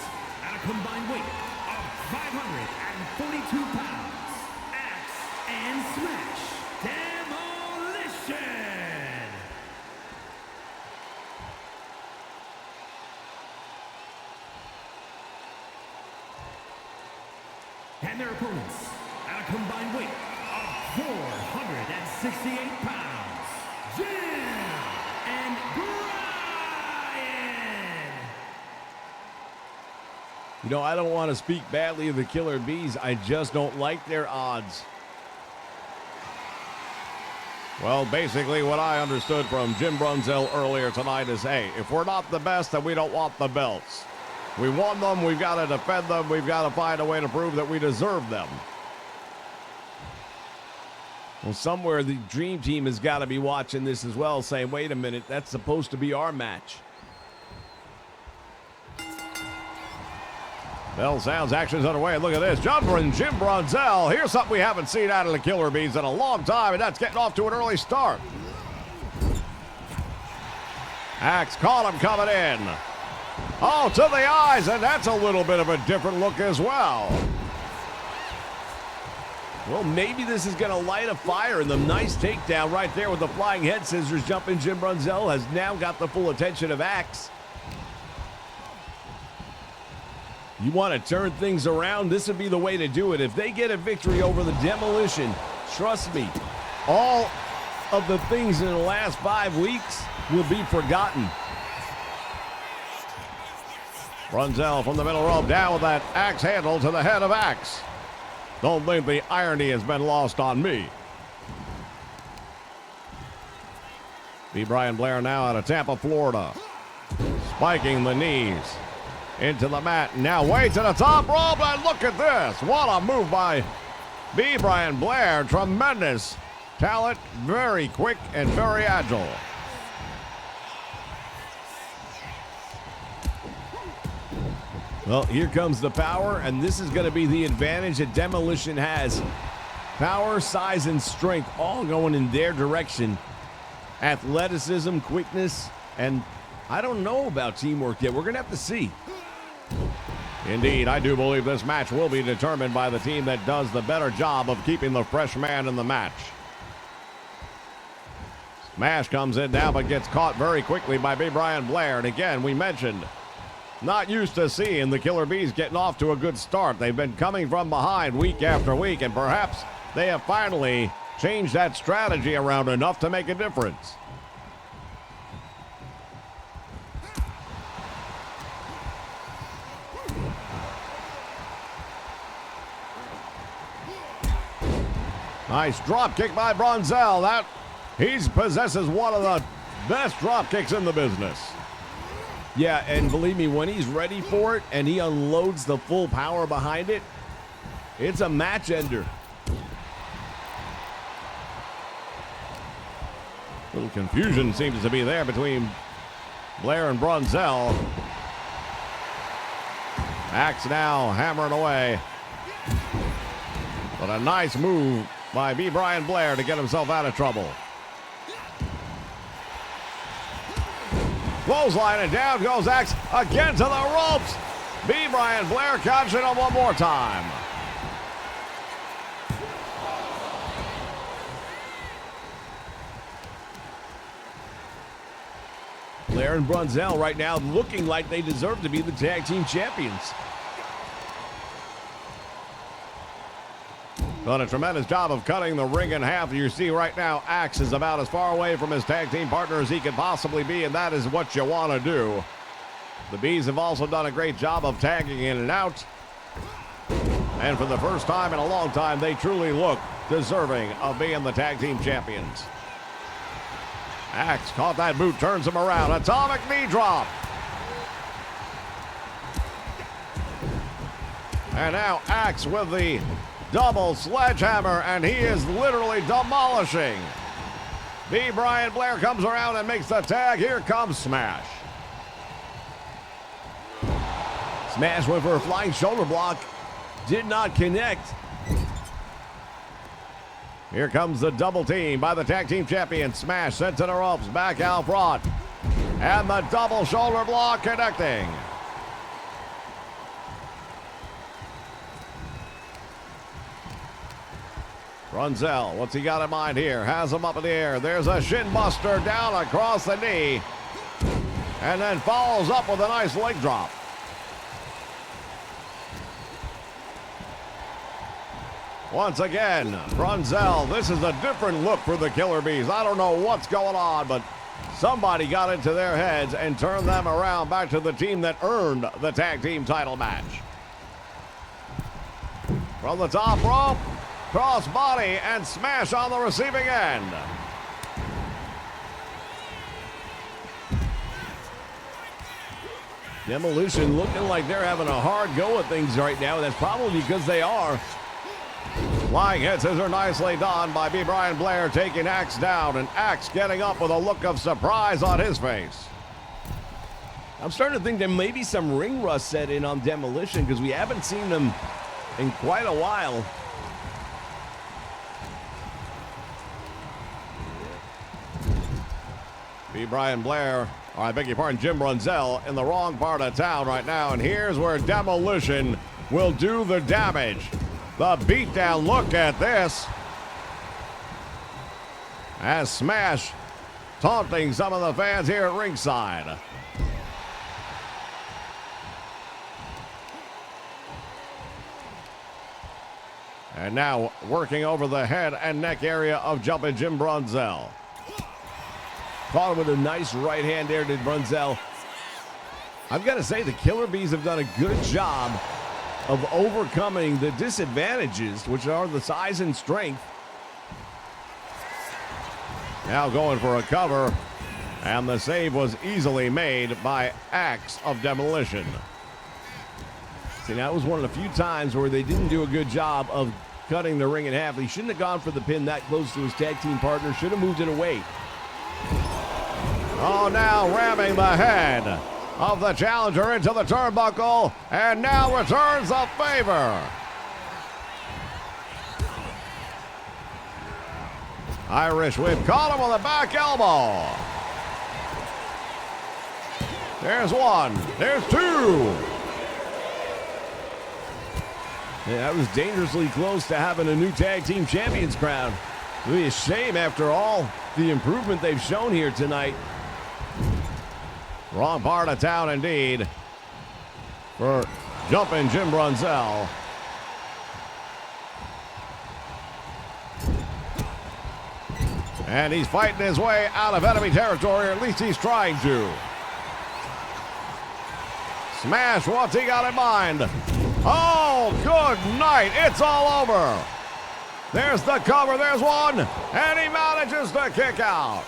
at a combined weight of 542 pounds, Axe and Smash Demolition! And their opponents at a combined weight of 468 pounds, Jim and Brian! You know, I don't want to speak badly of the Killer Bees. I just don't like their odds. Well, basically what I understood from Jim Brunzell earlier tonight is, hey, if we're not the best, then we don't want the belts. We won them, we've got to defend them, we've got to find a way to prove that we deserve them. Well, somewhere the Dream Team has got to be watching this as well, saying, wait a minute, that's supposed to be our match. Bell sounds, action's underway. Look at this. Jumping Jim Brunzell. Here's something we haven't seen out of the Killer Bees in a long time, and that's getting off to an early start. Axe caught him coming in. Oh, to the eyes, and that's a little bit of a different look as well. Well, maybe this is going to light a fire in them. Nice takedown right there with the flying head scissors. Jumping Jim Brunzell has now got the full attention of Axe. You want to turn things around, this would be the way to do it. If they get a victory over the Demolition, trust me, all of the things in the last 5 weeks will be forgotten. Brunzell from the middle rope down with that axe handle to the head of Axe. Don't think the irony has been lost on me. B. Brian Blair now out of Tampa, Florida. Spiking the knees into the mat. Now way to the top rope, and look at this. What a move by B. Brian Blair. Tremendous talent, very quick and very agile. Well, here comes the power, and this is going to be the advantage that Demolition has. Power, size, and strength all going in their direction. Athleticism, quickness, and I don't know about teamwork yet. We're going to have to see. Indeed, I do believe this match will be determined by the team that does the better job of keeping the fresh man in the match. Smash comes in now, but gets caught very quickly by B. Brian Blair. And again, we mentioned, not used to seeing the Killer Bees getting off to a good start. They've been coming from behind week after week, and perhaps they have finally changed that strategy around enough to make a difference. Nice drop kick by Brunzell. He possesses one of the best drop kicks in the business. Yeah, and believe me, when he's ready for it and he unloads the full power behind it, it's a match ender. Little confusion seems to be there between Blair and Brunzell. Axe now hammering away. But a nice move by B. Brian Blair to get himself out of trouble. Clothesline, and down goes Axe again to the ropes. B. Brian Blair catching him one more time. Blair and Brunzell right now looking like they deserve to be the tag team champions. Done a tremendous job of cutting the ring in half. You see right now, Axe is about as far away from his tag team partner as he could possibly be, and that is what you want to do. The Bees have also done a great job of tagging in and out. And for the first time in a long time, they truly look deserving of being the tag team champions. Axe caught that boot, turns him around. Atomic knee drop. And now Axe with the double sledgehammer, and he is literally demolishing. B. Brian Blair comes around and makes the tag. Here comes Smash. Smash went for a flying shoulder block. Did not connect. Here comes the double team by the tag team champion. Smash sent to the ropes, back out front. And the double shoulder block connecting. Brunzell, what's he got in mind here? Has him up in the air. There's a shin buster down across the knee. And then follows up with a nice leg drop. Once again, Brunzell, this is a different look for the Killer Bees. I don't know what's going on, but somebody got into their heads and turned them around back to the team that earned the tag team title match. From the top rope, cross body, and Smash on the receiving end. Demolition looking like they're having a hard go at things right now. That's probably because they are. Flying head scissors nicely done by B. Brian Blair, taking Axe down, and Axe getting up with a look of surprise on his face. I'm starting to think there may be some ring rust set in on Demolition because we haven't seen them in quite a while. B. Brian Blair, or I beg your pardon, Jim Brunzell, in the wrong part of town right now, and here's where Demolition will do the damage. The beatdown, look at this. As Smash taunting some of the fans here at ringside. And now working over the head and neck area of Jumpin' Jim Brunzell. Caught him with a nice right hand there to Brunzell. I've got to say, the Killer Bees have done a good job of overcoming the disadvantages, which are the size and strength. Now going for a cover, and the save was easily made by Axe of Demolition. See, that was one of the few times where they didn't do a good job of cutting the ring in half. He shouldn't have gone for the pin that close to his tag team partner. Should have moved it away. Oh, now ramming the head of the challenger into the turnbuckle, and now returns the favor. Irish whip, caught him on the back elbow. There's one, there's two. Yeah, that was dangerously close to having a new tag team champions crown. Really a shame after all the improvement they've shown here tonight. Wrong part of town indeed for Jumpin' Jim Brunzell. And he's fighting his way out of enemy territory, or at least he's trying to. Smash, what's he got in mind? Oh, good night. It's all over. There's the cover. There's one. And he manages to kick out.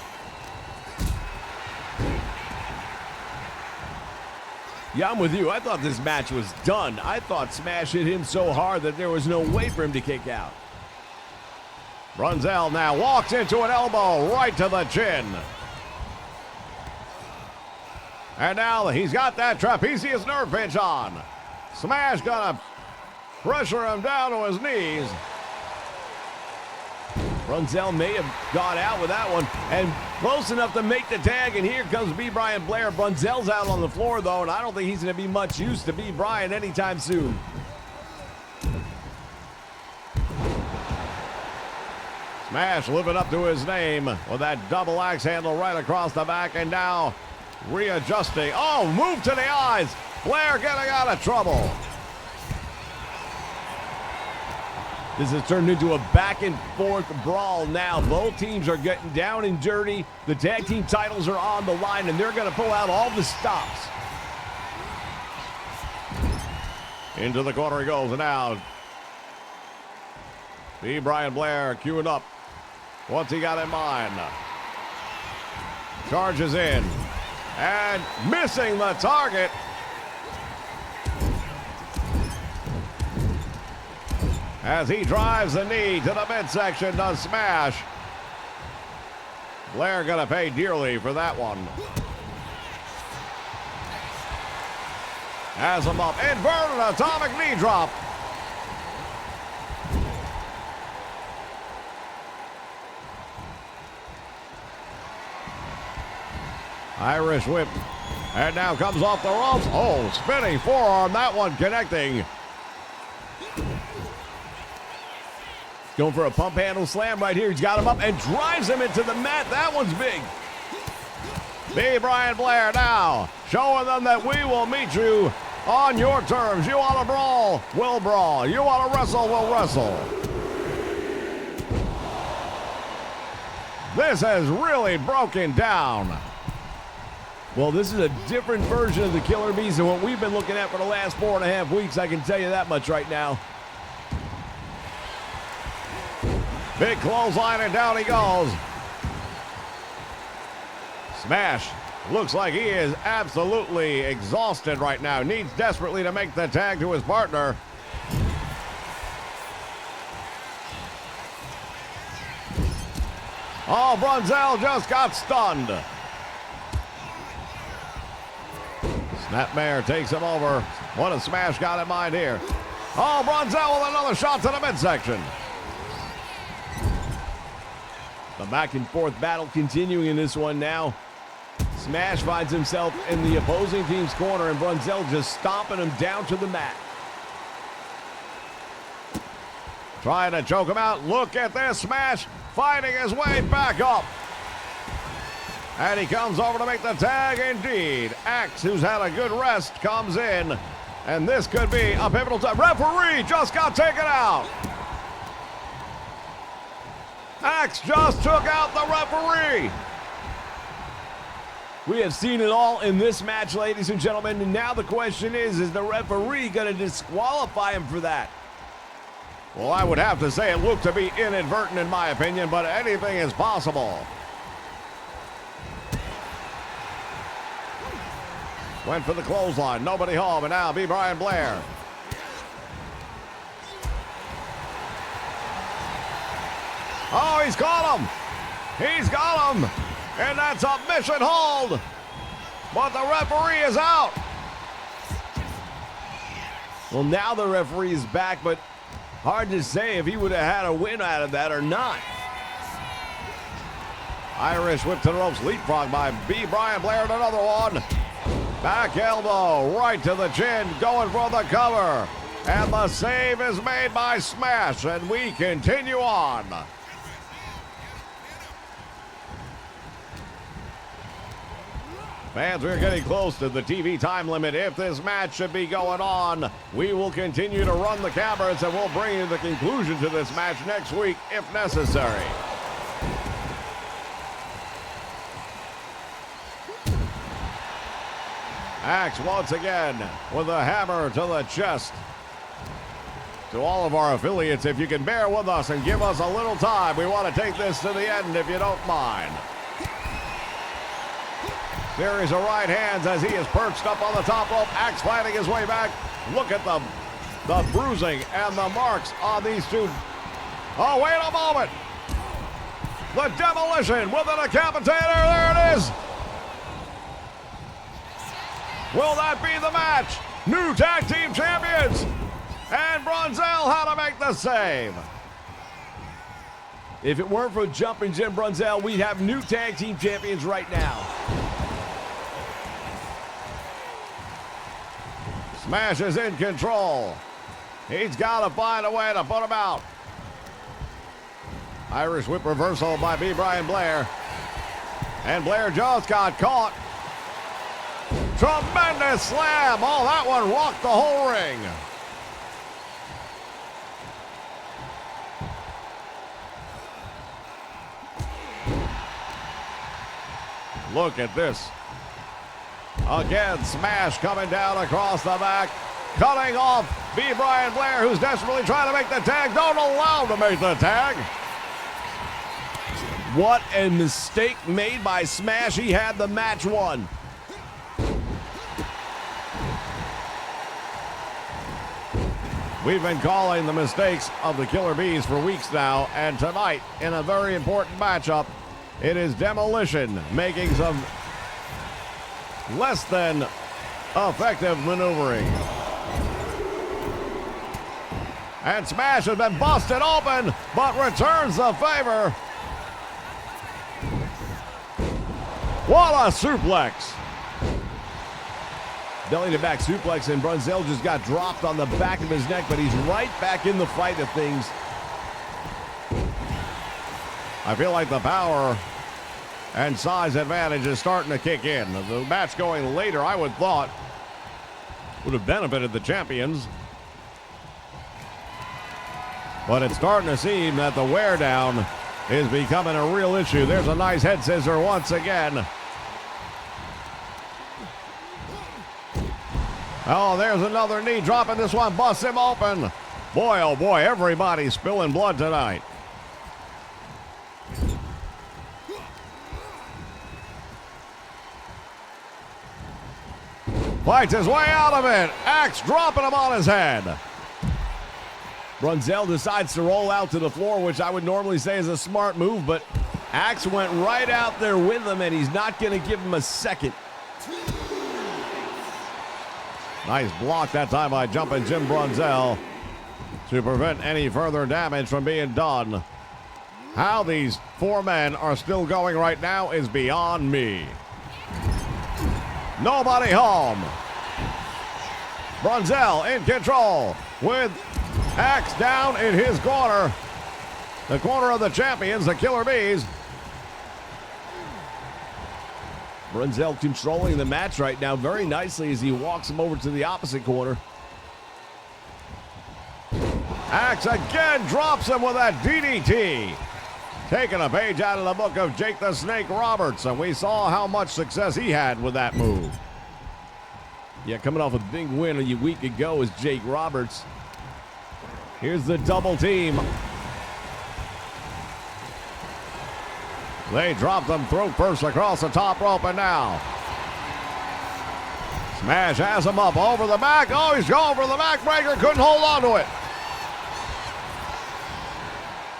Yeah, I'm with you. I thought this match was done. I thought Smash hit him so hard that there was no way for him to kick out. Brunzell now walks into an elbow right to the chin. And now he's got that trapezius nerve pinch on. Smash gonna pressure him down to his knees. Brunzell may have gone out with that one and close enough to make the tag, and here comes B. Brian Blair. Brunzell's out on the floor, though, and I don't think he's going to be much use to B. Brian anytime soon. Smash living up to his name with that double axe handle right across the back, and now readjusting. Oh, move to the eyes. Blair getting out of trouble. This has turned into a back-and-forth brawl now. Both teams are getting down and dirty. The tag team titles are on the line, and they're going to pull out all the stops. Into the corner he goes, and now B. Brian Blair queuing up. What's he got in mind? Charges in, and missing the target. As he drives the knee to the midsection to Smash. Blair gonna pay dearly for that one. Has him up, inverted atomic knee drop. Irish whip, and now comes off the ropes. Oh, spinning forearm, that one connecting. Going for a pump handle slam right here. He's got him up and drives him into the mat. That one's big. B. Brian Blair now showing them that we will meet you on your terms. You want to brawl, we'll brawl. You want to wrestle, we'll wrestle. This has really broken down. Well, this is a different version of the Killer Bees than what we've been looking at for the last 4.5 weeks. I can tell you that much right now. Big clothesline, and down he goes. Smash looks like he is absolutely exhausted right now. Needs desperately to make the tag to his partner. Oh, Brunzell just got stunned. Snapmare takes him over. What has Smash got in mind here? Oh, Brunzell with another shot to the midsection. The back and forth battle continuing in this one now. Smash finds himself in the opposing team's corner, and Brunzell just stomping him down to the mat. Trying to choke him out. Look at this. Smash fighting his way back up. And he comes over to make the tag indeed. Axe, who's had a good rest, comes in. And this could be a pivotal time. Referee just got taken out. Axe just took out the referee. We have seen it all in this match, ladies and gentlemen. And now the question is the referee going to disqualify him for that? Well, I would have to say it looked to be inadvertent in my opinion, but anything is possible. Went for the clothesline, nobody home, and now B. Brian Blair. Oh, he's got him. He's got him. And that's a mission hold. But the referee is out. Well, now the referee is back, but hard to say if he would have had a win out of that or not. Irish whip to the ropes, leapfrog by B. Brian Blair, and another one. Back elbow, right to the chin, going for the cover. And the save is made by Smash, and we continue on. Fans, we're getting close to the TV time limit. If this match should be going on, we will continue to run the cameras, and we'll bring you the conclusion to this match next week if necessary. Axe once again with a hammer to the chest. To all of our affiliates, if you can bear with us and give us a little time, we want to take this to the end if you don't mind. Series of right hands as he is perched up on the top rope. Axe fighting his way back. Look at the bruising and the marks on these two. Oh, wait a moment. The Demolition with an decapitator. There it is. Will that be the match? New tag team champions. And Brunzell had to make the save. If it weren't for Jumpin' Jim Brunzell, we'd have new tag team champions right now. Smash is in control. He's got to find a way to put him out. Irish whip reversal by B. Brian Blair. And Blair just got caught. Tremendous slam. Oh, that one rocked the whole ring. Look at this. Again, Smash coming down across the back. Cutting off B. Brian Blair, who's desperately trying to make the tag. Don't allow him to make the tag. What a mistake made by Smash. He had the match won. We've been calling the mistakes of the Killer Bees for weeks now, and tonight, in a very important matchup, it is Demolition making some less than effective maneuvering. And Smash has been busted open, but returns the favor. What a suplex. Belly to back suplex, and Brunzell just got dropped on the back of his neck, but he's right back in the fight of things. I feel like the power and size advantage is starting to kick in. The match going later, I would thought, would have benefited the champions. But it's starting to seem that the wear down is becoming a real issue. There's a nice head scissor once again. Oh, there's another knee, dropping this one, busts him open. Boy, oh boy, everybody's spilling blood tonight. Fights his way out of it. Axe dropping him on his head. Brunzell decides to roll out to the floor, which I would normally say is a smart move, but Axe went right out there with him, and he's not going to give him a second. Nice block that time by Jumpin' Jim Brunzell to prevent any further damage from being done. How these four men are still going right now is beyond me. Nobody home. Brunzell in control with Axe down in his corner. The corner of the champions, the Killer Bees. Brunzell controlling the match right now very nicely as he walks him over to the opposite corner. Axe again drops him with that DDT. Taking a page out of the book of Jake the Snake Roberts, and we saw how much success he had with that move. Yeah, coming off a big win a week ago is Jake Roberts. Here's the double team. They dropped them throat first across the top rope, and now Smash has him up over the back. Oh, he's going for the backbreaker. Couldn't hold on to it.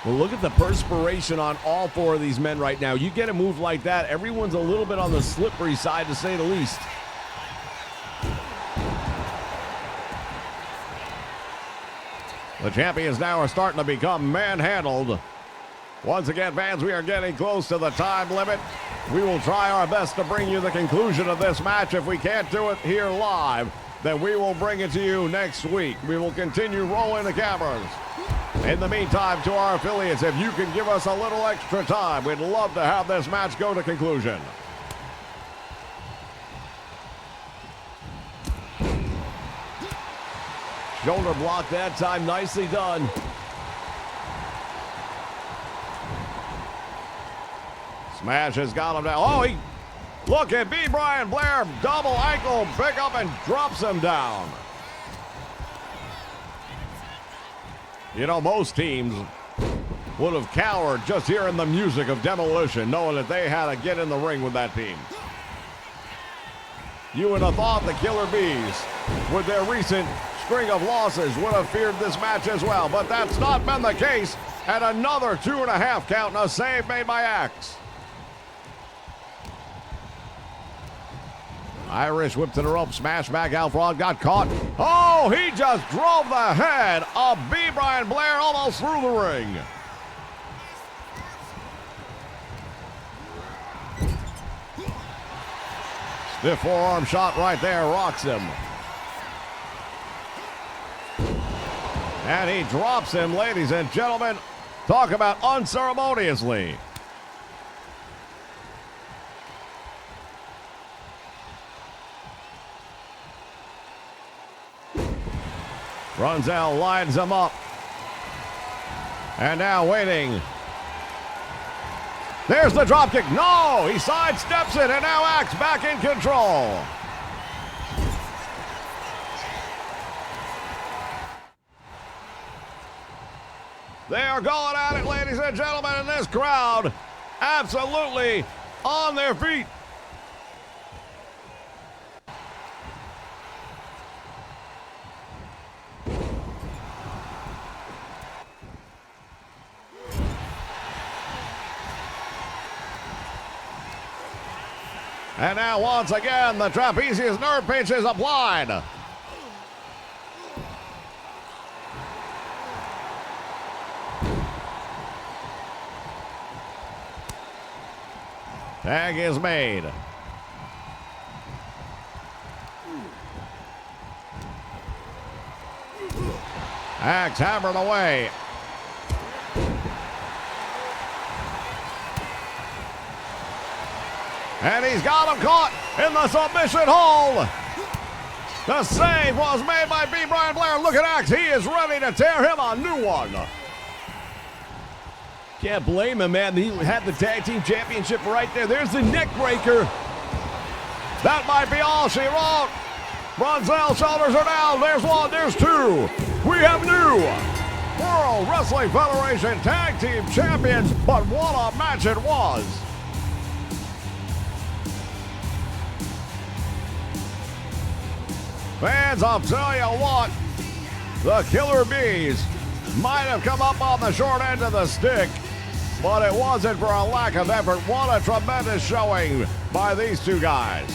Well, look at the perspiration on all four of these men right now. You get a move like that, everyone's a little bit on the slippery side, to say the least. The champions now are starting to become manhandled. Once again, fans, we are getting close to the time limit. We will try our best to bring you the conclusion of this match. If we can't do it here live, then we will bring it to you next week. We will continue rolling the cameras. In the meantime, to our affiliates, if you can give us a little extra time, we'd love to have this match go to conclusion. Shoulder block that time, nicely done. Smash has got him down. Oh, look at B. Brian Blair, double ankle pickup and drops him down. You know, most teams would have cowered just hearing the music of Demolition, knowing that they had to get in the ring with that team. You would have thought the Killer Bees, with their recent string of losses, would have feared this match as well, but that's not been the case. And another 2.5 count and a save made by Axe. Irish whip to the rope, smash back out front, got caught. Oh, he just drove the head of B. Brian Blair almost through the ring. Stiff forearm shot right there, rocks him. And he drops him, ladies and gentlemen. Talk about unceremoniously. Brunzell lines him up. And now waiting. There's the dropkick. No! He sidesteps it, and now Axe back in control. They are going at it, ladies and gentlemen, and this crowd absolutely on their feet. And now once again, the trapezius nerve pinch is applied. Tag is made. Axe hammered away. And he's got him caught in the submission hold. The save was made by B. Brian Blair. Look at Axe. He is ready to tear him a new one. Can't blame him, man. He had the tag team championship right there. There's the neck breaker. That might be all she wrote. Brunzell's shoulders are down. There's one, there's two. We have new World Wrestling Federation Tag Team Champions, but what a match it was. Fans, I'll tell you what, the Killer Bees might have come up on the short end of the stick, but it wasn't for a lack of effort. What a tremendous showing by these two guys.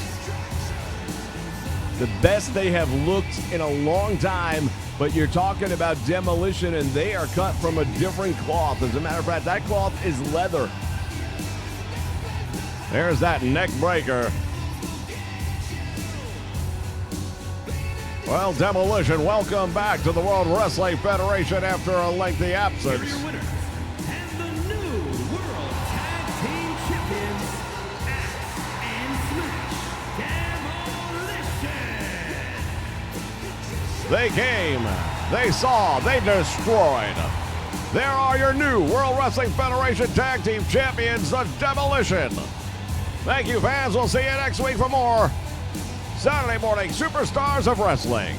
The best they have looked in a long time, but you're talking about Demolition, and they are cut from a different cloth. As a matter of fact, that cloth is leather. There's that neck breaker. Well, Demolition, welcome back to the World Wrestling Federation after a lengthy absence. Your winner, and the new World Tag Team Champions, Axe and Demolition. They came, they saw, they destroyed. There are your new World Wrestling Federation Tag Team Champions, the Demolition. Thank you, fans. We'll see you next week for more Saturday Morning Superstars of Wrestling.